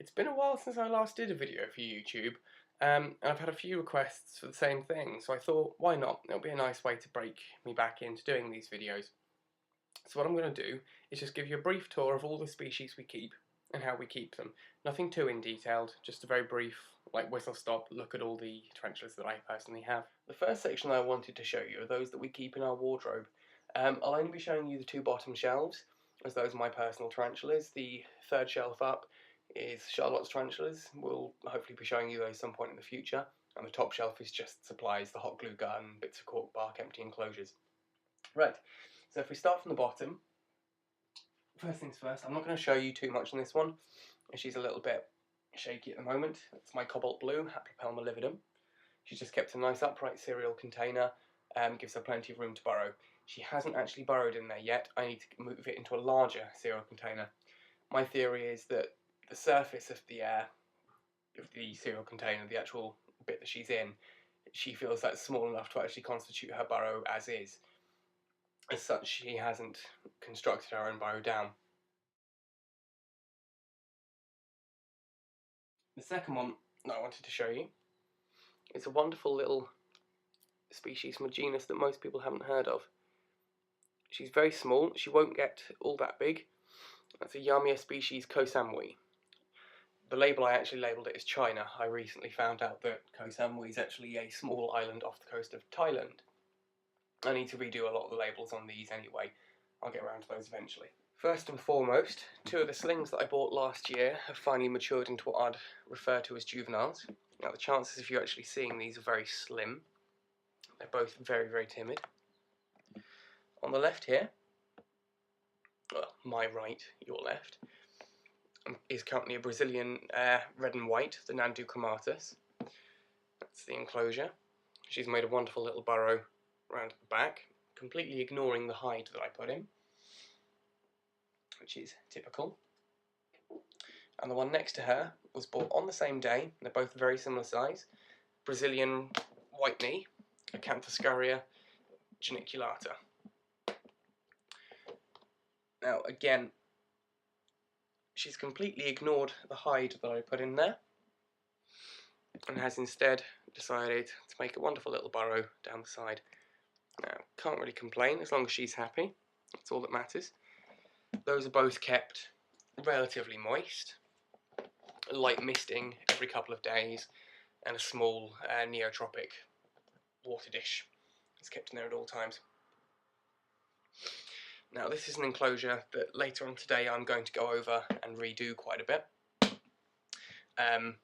It's been a while since I last did a video for YouTube, and I've had a few requests for the same thing, so I thought, why not? It'll be a nice way to break me back into doing these videos. So what I'm going to do is just give you a brief tour of all the species we keep, and how we keep them. Nothing too in detailed, just a very brief, like whistle-stop look at all the tarantulas that I personally have. The first section I wanted to show you are those that we keep in our wardrobe. I'll only be showing you the two bottom shelves, as those are my personal tarantulas. The third shelf up is Charlotte's tarantulas. We'll hopefully be showing you those some point in the future. And the top shelf is just supplies, the hot glue gun, bits of cork bark, empty enclosures. Right, so if we start from the bottom, first things first, I'm not going to show you too much on this one. She's a little bit shaky at the moment. It's my cobalt blue, Haplopelma lividum. She's just kept a nice upright cereal container, gives her plenty of room to burrow. She hasn't actually burrowed in there yet. I need to move it into a larger cereal container. My theory is that the surface of the cereal container, the actual bit that she's in, she feels that's small enough to actually constitute her burrow as is. As such, she hasn't constructed her own burrow down. The second one that I wanted to show you is a wonderful little species from a genus that most people haven't heard of. She's very small, she won't get all that big. That's a Yamia species Koh Samui. The label, I actually labelled it as China. I recently found out that Koh Samui is actually a small island off the coast of Thailand. I need to redo a lot of the labels on these anyway. I'll get around to those eventually. First and foremost, two of the slings that I bought last year have finally matured into what I'd refer to as juveniles. Now the chances of you actually seeing these are very slim. They're both very, very timid. On the left here, well, my right, your left, is currently a Brazilian red and white, the Nandu chromatus. That's the enclosure. She's made a wonderful little burrow around at the back, completely ignoring the hide that I put in, which is typical. And the one next to her was bought on the same day. They're both very similar size. Brazilian white knee, Acanthoscaria geniculata. Now again, she's completely ignored the hide that I put in there and has instead decided to make a wonderful little burrow down the side. Now, can't really complain as long as she's happy. That's all that matters. Those are both kept relatively moist, light misting every couple of days, and a small neotropic water dish is kept in there at all times. Now this is an enclosure that later on today I'm going to go over and redo quite a bit. I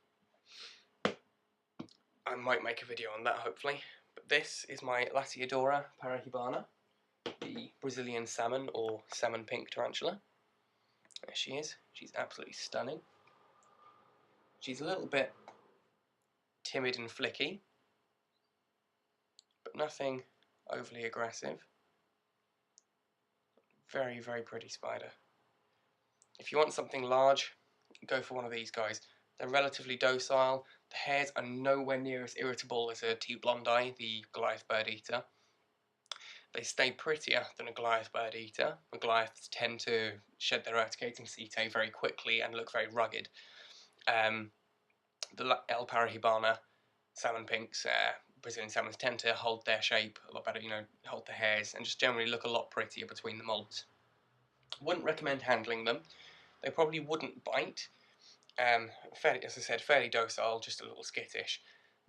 might make a video on that hopefully. But this is my Latiodora parahibana, the Brazilian salmon or salmon pink tarantula. There she is. She's absolutely stunning. She's a little bit timid and flicky, but nothing overly aggressive. Very, very pretty spider. If you want something large, go for one of these guys. They're relatively docile. The hairs are nowhere near as irritable as a T. blondi, the Goliath bird eater. They stay prettier than a Goliath bird eater. The Goliaths tend to shed their urticating setae very quickly and look very rugged. The L. parahibana salmon pinks, Brazilian salmons tend to hold their shape a lot better, hold their hairs, and just generally look a lot prettier between the molts. Wouldn't recommend handling them. They probably wouldn't bite. Fairly, as I said, fairly docile, just a little skittish.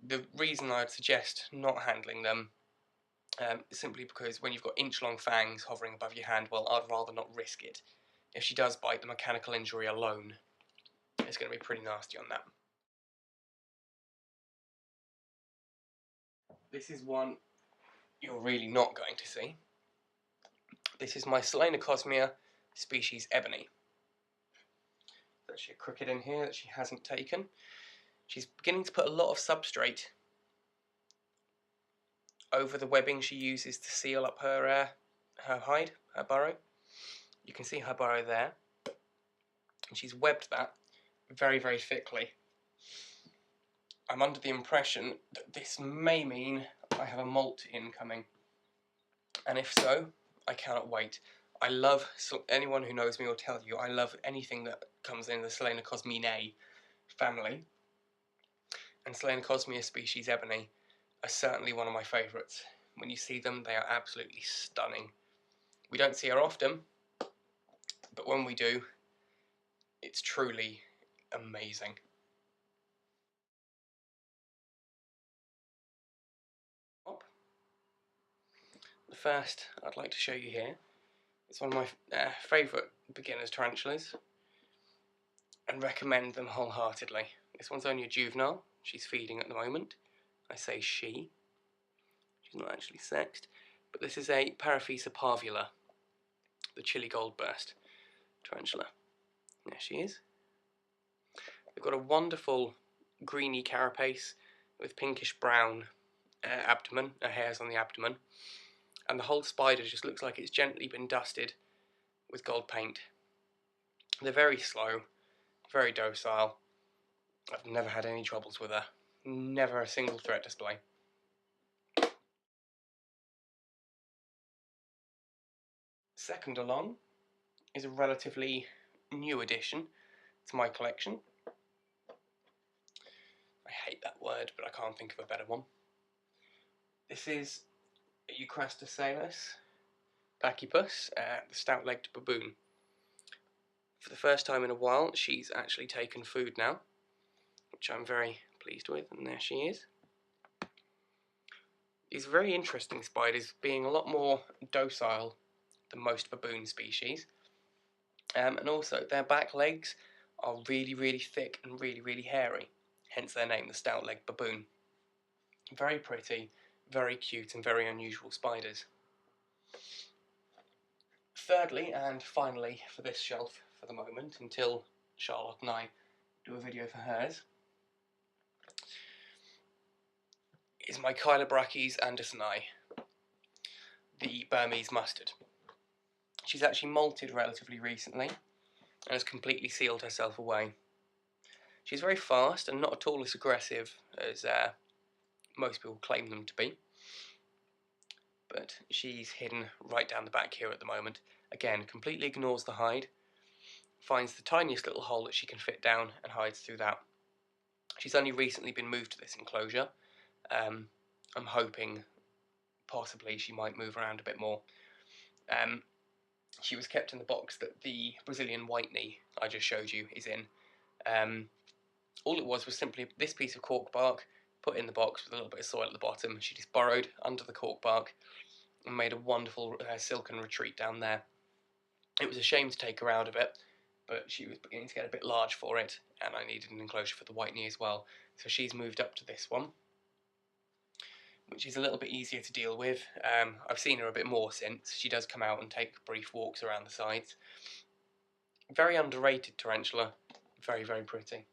The reason I'd suggest not handling them is simply because when you've got inch-long fangs hovering above your hand, well, I'd rather not risk it. If she does bite, the mechanical injury alone is going to be pretty nasty on that. This is one you're really not going to see. This is my Selenocosmia species Ebony. There's actually a cricket in here that she hasn't taken. She's beginning to put a lot of substrate over the webbing she uses to seal up her hide, her burrow. You can see her burrow there. And she's webbed that very, very thickly. I'm under the impression that this may mean I have a molt incoming. And if so, I cannot wait. I love, anyone who knows me will tell you, I love anything that comes in the Selenocosminae. family, and Selenocosimia species ebony are certainly one of my favourites. When you see them, they are absolutely stunning. We don't see her often, but when we do, it's truly amazing. The first I'd like to show you here is one of my favourite beginners tarantulas, and recommend them wholeheartedly. This one's only a juvenile. She's feeding at the moment. I say she. She's not actually sexed. But this is a Paraphisa parvula, the chili goldburst tarantula. There she is. They've got a wonderful greeny carapace with pinkish brown abdomen, hairs on the abdomen, and the whole spider just looks like it's gently been dusted with gold paint. They're very slow, very docile. I've never had any troubles with her. Never a single threat display. Second along is a relatively new addition to my collection. I hate that word, but I can't think of a better one. This is a Eucrastocalus pachypus, the stout-legged baboon. For the first time in a while, she's actually taken food now, which I'm very pleased with, and there she is. These are very interesting spiders, being a lot more docile than most baboon species. And also, their back legs are really, really thick and really, really hairy, hence their name, the stout-legged baboon. Very pretty, very cute, and very unusual spiders. Thirdly, and finally for this shelf for the moment, until Charlotte and I do a video for hers, is my Chilobrachys andersoni, the Burmese mustard. She's actually molted relatively recently and has completely sealed herself away. She's very fast and not at all as aggressive as most people claim them to be, but she's hidden right down the back here at the moment. Again, completely ignores the hide, finds the tiniest little hole that she can fit down and hides through that. She's only recently been moved to this enclosure. I'm hoping possibly she might move around a bit more. She was kept in the box that the Brazilian white knee I just showed you is in. All it was simply this piece of cork bark put in the box with a little bit of soil at the bottom. She just burrowed under the cork bark and made a wonderful silken retreat down there. It was a shame to take her out of it, but she was beginning to get a bit large for it, and I needed an enclosure for the white knee as well. So she's moved up to this one, which is a little bit easier to deal with. I've seen her a bit more since. She does come out and take brief walks around the sides. Very underrated tarantula, very, very pretty.